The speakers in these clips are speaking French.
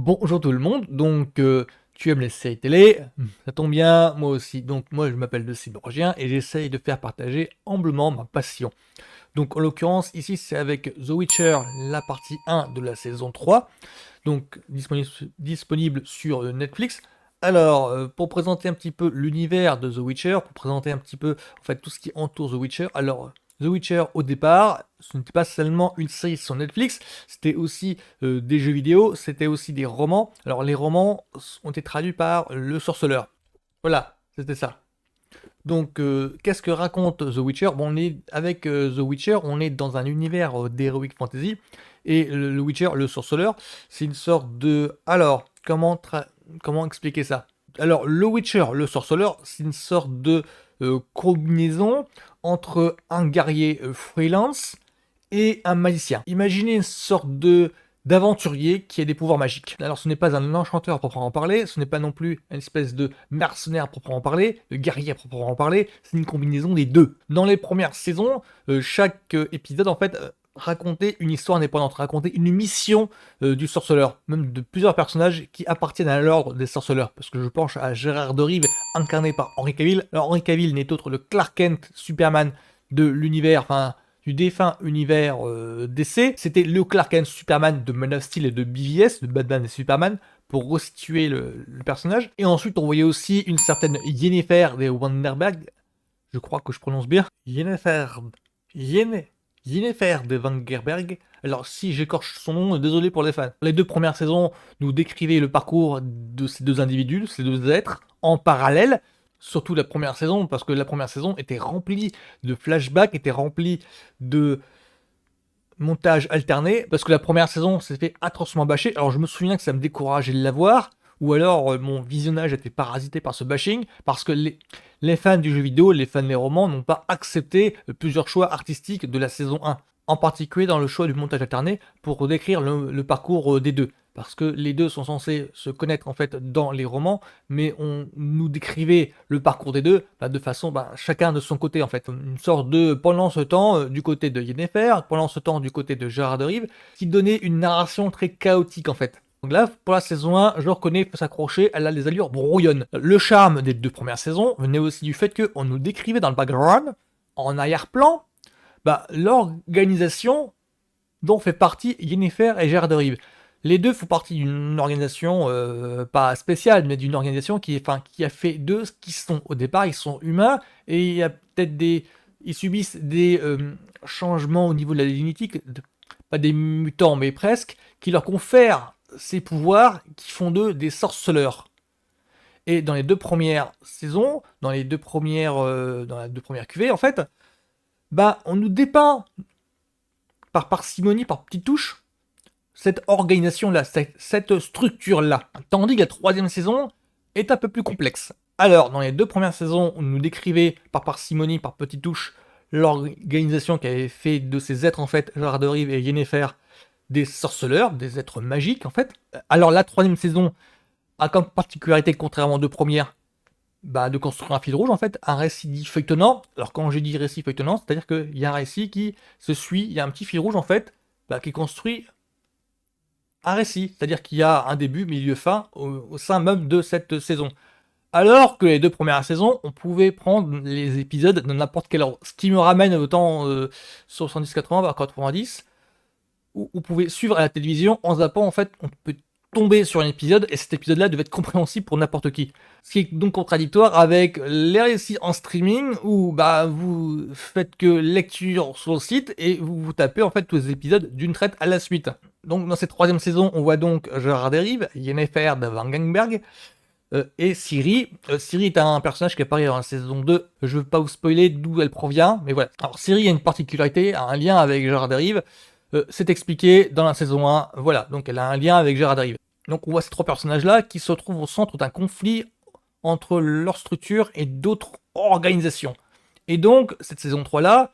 Bonjour tout le monde, tu aimes les séries télé, ça tombe bien, moi aussi. Donc moi je m'appelle Le Cyborgien et j'essaye de faire partager humblement ma passion. Donc en l'occurrence ici c'est avec The Witcher, la partie 1 de la saison 3, donc disponible sur Netflix. Alors pour présenter un petit peu l'univers de The Witcher, pour présenter un petit peu en fait tout ce qui entoure The Witcher, alors The Witcher au départ, ce n'était pas seulement une série sur Netflix, c'était aussi des jeux vidéo, c'était aussi des romans. Alors les romans ont été traduits par Le Sorceleur. Voilà, c'était ça. Donc, qu'est-ce que raconte The Witcher? Bon, avec The Witcher, on est dans un univers d'heroic fantasy. Et le Witcher, le sorceleur, c'est une sorte de... Alors, comment expliquer ça? Alors, le Witcher, le sorceleur, c'est une sorte de combinaison entre un guerrier freelance et un magicien. Imaginez une sorte de d'aventurier qui a des pouvoirs magiques. Alors ce n'est pas un enchanteur à proprement parler, ce n'est pas non plus une espèce de mercenaire à proprement parler, de guerrier à proprement parler, c'est une combinaison des deux. Dans les premières saisons, chaque épisode en fait racontait une histoire indépendante, racontait une mission du sorceleur, même de plusieurs personnages qui appartiennent à l'ordre des sorceleurs, parce que je pense à Gérard de Rive, incarné par Henry Cavill. Alors Henry Cavill n'est autre le Clark Kent Superman de l'univers, enfin du défunt univers DC. C'était le Clark Kent Superman de Man of Steel et de BVS, de Batman et Superman, pour restituer le personnage. Et ensuite, on voyait aussi une certaine Yennefer de Wengerberg, je crois que je prononce bien, Yennefer de Wengerberg. Alors si j'écorche son nom, désolé pour les fans. Les deux premières saisons nous décrivaient le parcours de ces deux individus, ces deux êtres, en parallèle. Surtout la première saison, parce que la première saison était remplie de flashbacks, était remplie de montages alternés, parce que la première saison s'est fait atrocement bâcher. Alors je me souviens que ça me décourageait de la voir, ou alors mon visionnage était parasité par ce bashing, parce que les fans du jeu vidéo, les fans des romans n'ont pas accepté plusieurs choix artistiques de la saison 1, en particulier dans le choix du montage alterné pour décrire le parcours des deux. Parce que les deux sont censés se connaître en fait dans les romans, mais on nous décrivait le parcours des deux de façon chacun de son côté en fait. Une sorte de pendant ce temps du côté de Yennefer, pendant ce temps du côté de Gérard de Rive, qui donnait une narration très chaotique en fait. Donc là, pour la saison 1, je reconnais, faut s'accrocher, elle a les allures brouillonnes. Le charme des deux premières saisons venait aussi du fait qu'on nous décrivait dans le background, en arrière-plan, l'organisation dont fait partie Yennefer et Gérard de Rive. Les deux font partie d'une organisation pas spéciale, mais d'une organisation qui a fait d'eux ce qu'ils sont. Au départ, ils sont humains et il y a peut-être ils subissent des changements au niveau de la génétique, pas des mutants, mais presque, qui leur confèrent ces pouvoirs qui font d'eux des sorceleurs. Et dans les deux premières saisons, dans les deux premières cuvées, en fait, on nous dépeint par parcimonie, par petites touches, cette organisation-là, cette structure-là. Tandis que la troisième saison est un peu plus complexe. Alors, dans les deux premières saisons, on nous décrivait par parcimonie, par petites touches, l'organisation qui avait fait de ces êtres, en fait, Gérard de Rive et Yennefer, des sorceleurs, des êtres magiques, en fait. Alors, la troisième saison a comme particularité, contrairement aux deux premières, de construire un fil rouge, en fait, un récit dit feuilletonnant. Alors, quand j'ai dit récit feuilletonnant, c'est-à-dire qu'il y a un récit qui se suit, il y a un petit fil rouge, en fait, qui construit un récit, c'est-à-dire qu'il y a un début, milieu, fin au sein même de cette saison. Alors que les deux premières saisons, on pouvait prendre les épisodes de n'importe quel ordre. Ce qui me ramène au temps 70-80, voire 90, où on pouvait suivre à la télévision en zappant, en fait, on peut tomber sur un épisode et cet épisode-là devait être compréhensible pour n'importe qui. Ce qui est donc contradictoire avec les récits en streaming où vous faites que lecture sur le site et vous tapez en fait tous les épisodes d'une traite à la suite. Donc dans cette troisième saison, on voit donc Gérard Derive, Yennefer de Wengerberg et Ciri. Ciri est un personnage qui apparaît dans la saison 2. Je veux pas vous spoiler d'où elle provient, mais voilà. Alors Ciri a une particularité, a un lien avec Gérard Derive. C'est expliqué dans la saison 1. Voilà, donc elle a un lien avec Gérard Derive. Donc on voit ces trois personnages-là qui se retrouvent au centre d'un conflit entre leur structure et d'autres organisations. Et donc, cette saison 3-là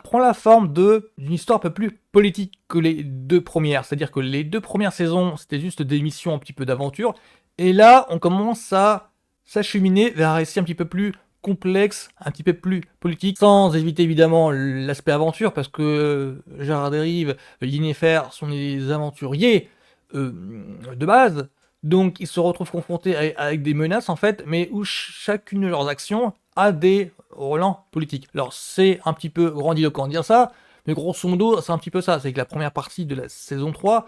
prend la forme d'une histoire un peu plus politique que les deux premières. C'est-à-dire que les deux premières saisons, c'était juste des missions un petit peu d'aventure. Et là, on commence à s'acheminer vers un récit un petit peu plus complexe, un petit peu plus politique, sans éviter évidemment l'aspect aventure, parce que Gérard Derive, Yennefer sont des aventuriers de base, Donc ils se retrouvent confrontés avec des menaces en fait, mais où chacune de leurs actions a des relents politiques. Alors c'est un petit peu grandiloquent de dire ça, mais grosso modo c'est un petit peu ça, c'est que la première partie de la saison 3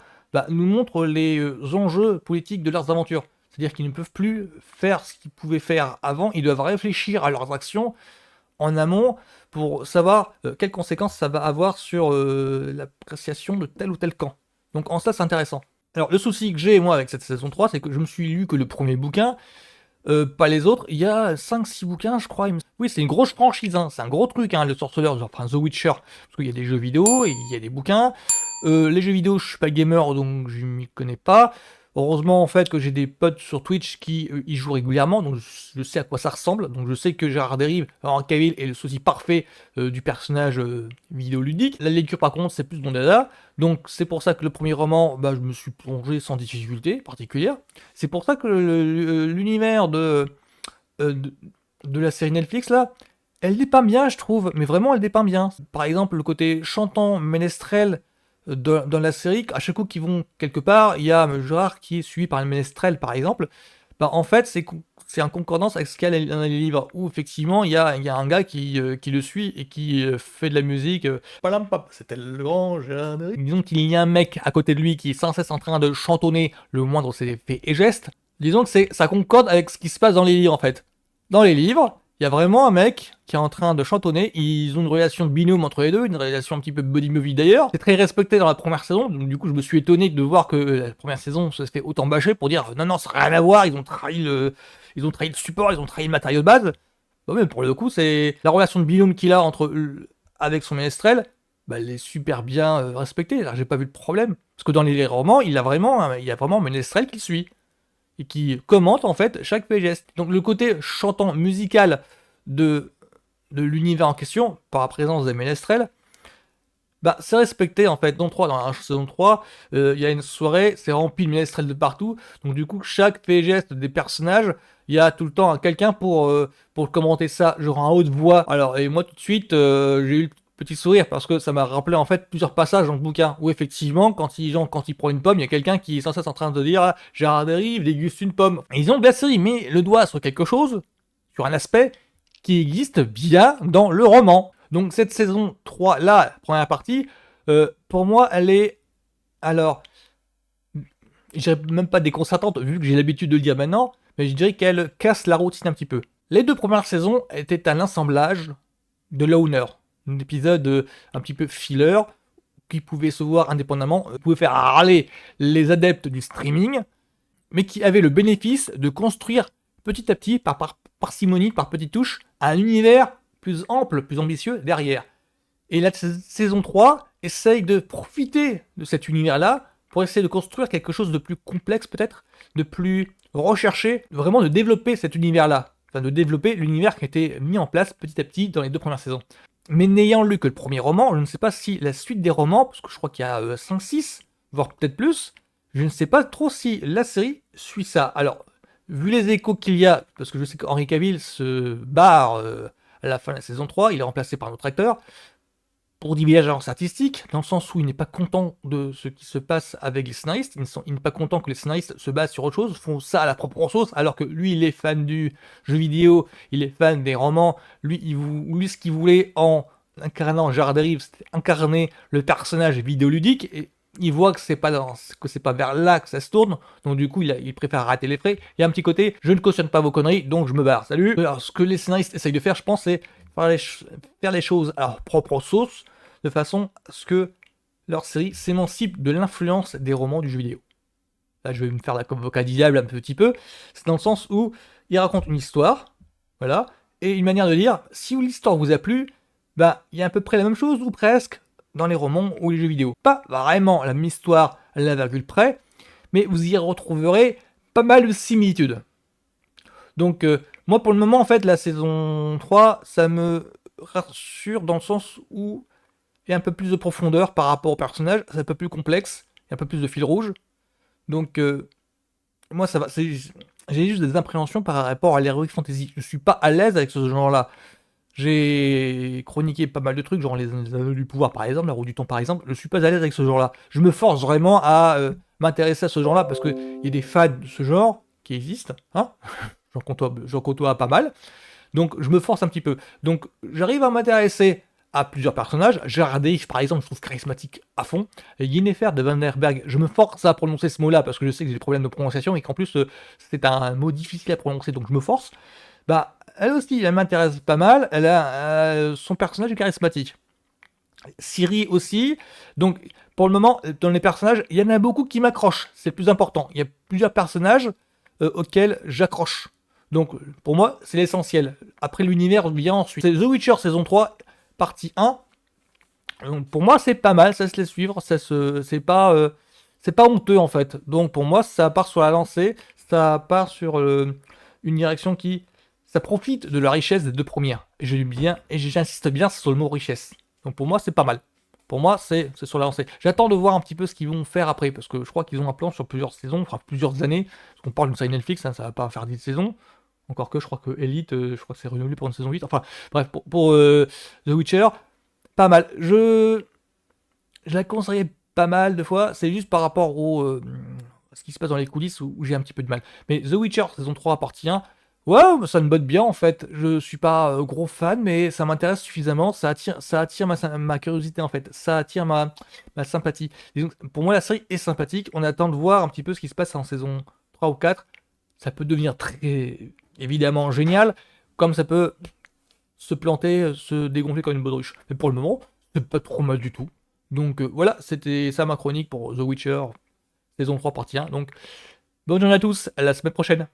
nous montre les enjeux politiques de leurs aventures. C'est-à-dire qu'ils ne peuvent plus faire ce qu'ils pouvaient faire avant, ils doivent réfléchir à leurs actions en amont pour savoir quelles conséquences ça va avoir sur l'appréciation de tel ou tel camp. Donc en ça c'est intéressant. Alors le souci que j'ai moi avec cette saison 3, c'est que je me suis lu que le premier bouquin, pas les autres, il y a 5-6 bouquins je crois. Oui c'est une grosse franchise, hein. C'est un gros truc hein, le sorceleur, genre enfin, The Witcher, parce qu'il y a des jeux vidéo, et il y a des bouquins. Les jeux vidéo je suis pas gamer donc je m'y connais pas. Heureusement en fait que j'ai des potes sur Twitch qui y jouent régulièrement, donc je sais à quoi ça ressemble, donc je sais que Gérard Derive, Henry Cavill est le sosie parfait du personnage vidéoludique. La lecture par contre c'est plus mon dada, donc c'est pour ça que le premier roman, je me suis plongé sans difficulté particulière. C'est pour ça que l'univers de la série Netflix là, elle dépeint bien je trouve, mais vraiment elle dépeint bien. Par exemple le côté chantant, ménestrel, dans la série, à chaque coup qu'ils vont quelque part, il y a Gérard qui est suivi par un ménestrel, par exemple. En fait, c'est en concordance avec ce qu'il y a dans les livres, où effectivement, il y a un gars qui le suit et qui fait de la musique. C'était le grand Gérard Derrick. Disons qu'il y a un mec à côté de lui qui est sans cesse en train de chantonner le moindre de ses faits et gestes. Disons que ça concorde avec ce qui se passe dans les livres, en fait. Dans les livres, il y a vraiment un mec qui est en train de chantonner, ils ont une relation de binôme entre les deux, une relation un petit peu buddy movie d'ailleurs. C'est très respecté dans la première saison, donc du coup je me suis étonné de voir que la première saison se fait autant bâcher pour dire non ça n'a rien à voir, ils ont trahi le support, ils ont trahi le matériau de base. Mais pour le coup c'est la relation de binôme qu'il a avec son ménestrel, elle est super bien respectée, là j'ai pas vu de problème. Parce que dans les romans, il y a vraiment un ménestrel qui suit et qui commente en fait chaque fait et geste. Donc le côté chantant musical de l'univers en question, par la présence des ménestrels, c'est respecté en fait. Dans la saison 3, il y a une soirée, c'est rempli de ménestrels de partout, donc du coup chaque fait et geste des personnages, il y a tout le temps quelqu'un pour commenter ça, genre en haute voix. Alors, et moi tout de suite, j'ai eu le petit sourire parce que ça m'a rappelé en fait plusieurs passages dans le bouquin où effectivement quand il prend une pomme, il y a quelqu'un qui est sans cesse en train de dire Gérard Derive déguste une pomme. Et ils ont de la série, mais le doigt sur quelque chose, sur un aspect qui existe bien dans le roman. Donc cette saison 3 là, première partie, pour moi elle est, alors, je dirais même pas déconcertante vu que j'ai l'habitude de le dire maintenant, mais je dirais qu'elle casse la routine un petit peu. Les deux premières saisons étaient un assemblage de Loner, un épisode un petit peu filler, qui pouvait se voir indépendamment, pouvait faire râler les adeptes du streaming, mais qui avait le bénéfice de construire petit à petit, par parcimonie, par petites touches, un univers plus ample, plus ambitieux derrière. Et la saison 3 essaye de profiter de cet univers-là pour essayer de construire quelque chose de plus complexe peut-être, de plus recherché, vraiment de développer cet univers-là. Enfin, de développer l'univers qui a été mis en place petit à petit dans les deux premières saisons. Mais n'ayant lu que le premier roman, je ne sais pas si la suite des romans, parce que je crois qu'il y a 5-6, voire peut-être plus, je ne sais pas trop si la série suit ça. Alors, vu les échos qu'il y a, parce que je sais qu'Henry Cavill se barre à la fin de la saison 3, il est remplacé par un autre acteur, pour divergence artistique, dans le sens où il n'est pas content de ce qui se passe avec les scénaristes, il n'est pas content que les scénaristes se basent sur autre chose, font ça à la propre sauce, alors que lui, il est fan du jeu vidéo, il est fan des romans, lui ce qu'il voulait en incarnant Gérard Derive, c'était incarner le personnage vidéoludique, et il voit que c'est pas vers là que ça se tourne, donc du coup il préfère rater les frais. Il y a un petit côté, je ne cautionne pas vos conneries, donc je me barre, salut. Alors ce que les scénaristes essayent de faire, je pense, c'est faire les choses à leur propre sauce, de façon à ce que leur série s'émancipe de l'influence des romans du jeu vidéo. Là, je vais me faire l'avocat du diable un petit peu. C'est dans le sens où ils racontent une histoire, voilà, et une manière de dire, si l'histoire vous a plu, il y a à peu près la même chose, ou presque, dans les romans ou les jeux vidéo. Pas vraiment la même histoire à la virgule près, mais vous y retrouverez pas mal de similitudes. Donc, moi, pour le moment, en fait, la saison 3, ça me rassure dans le sens où il y a un peu plus de profondeur par rapport au personnage, c'est un peu plus complexe, il y a un peu plus de fil rouge. Donc, moi, ça va. J'ai juste des appréhensions par rapport à l'heroic fantasy. Je suis pas à l'aise avec ce genre-là. J'ai chroniqué pas mal de trucs, genre les Anneaux du pouvoir par exemple, la roue du temps par exemple. Je suis pas à l'aise avec ce genre-là. Je me force vraiment à m'intéresser à ce genre-là parce qu'il y a des fans de ce genre qui existent, hein. J'en côtoie pas mal. Donc je me force un petit peu. Donc j'arrive à m'intéresser à plusieurs personnages. Gérard Deif, par exemple, je trouve charismatique à fond. Yennefer de Vanderberg, je me force à prononcer ce mot-là parce que je sais que j'ai des problèmes de prononciation et qu'en plus c'est un mot difficile à prononcer, donc je me force. Bah, elle aussi, elle m'intéresse pas mal. Elle a son personnage est charismatique. Siri aussi. Donc pour le moment, dans les personnages, il y en a beaucoup qui m'accrochent. C'est le plus important. Il y a plusieurs personnages auxquels j'accroche. Donc, pour moi, c'est l'essentiel. Après, l'univers vient ensuite. C'est The Witcher saison 3, partie 1. Donc, pour moi, c'est pas mal, ça se laisse suivre, c'est pas honteux en fait. Donc, pour moi, ça part sur la lancée, ça part sur une direction qui, ça profite de la richesse des deux premières. Et j'insiste bien sur le mot richesse. Donc, pour moi, c'est pas mal. Pour moi, c'est sur la lancée. J'attends de voir un petit peu ce qu'ils vont faire après, parce que je crois qu'ils ont un plan sur plusieurs saisons, enfin plusieurs années. Parce qu'on parle d'une série Netflix, hein, ça va pas faire 10 saisons. Encore que je crois que Elite, je crois que c'est renouvelé pour une saison 8. Enfin, bref, pour The Witcher, pas mal. Je la conseillerais pas mal de fois. C'est juste par rapport au ce qui se passe dans les coulisses où j'ai un petit peu de mal. Mais The Witcher saison 3 partie 1, ouais, ça me botte bien en fait. Je suis pas gros fan, mais ça m'intéresse suffisamment. Ça attire ma curiosité en fait. Ça attire ma sympathie. Disons, pour moi, la série est sympathique. On attend de voir un petit peu ce qui se passe en saison 3 ou 4. Ça peut devenir très évidemment génial, comme ça peut se planter, se dégonfler comme une baudruche. Mais pour le moment, c'est pas trop mal du tout. Donc voilà, c'était ça ma chronique pour The Witcher, saison 3 partie 1. Donc bonne journée à tous, à la semaine prochaine.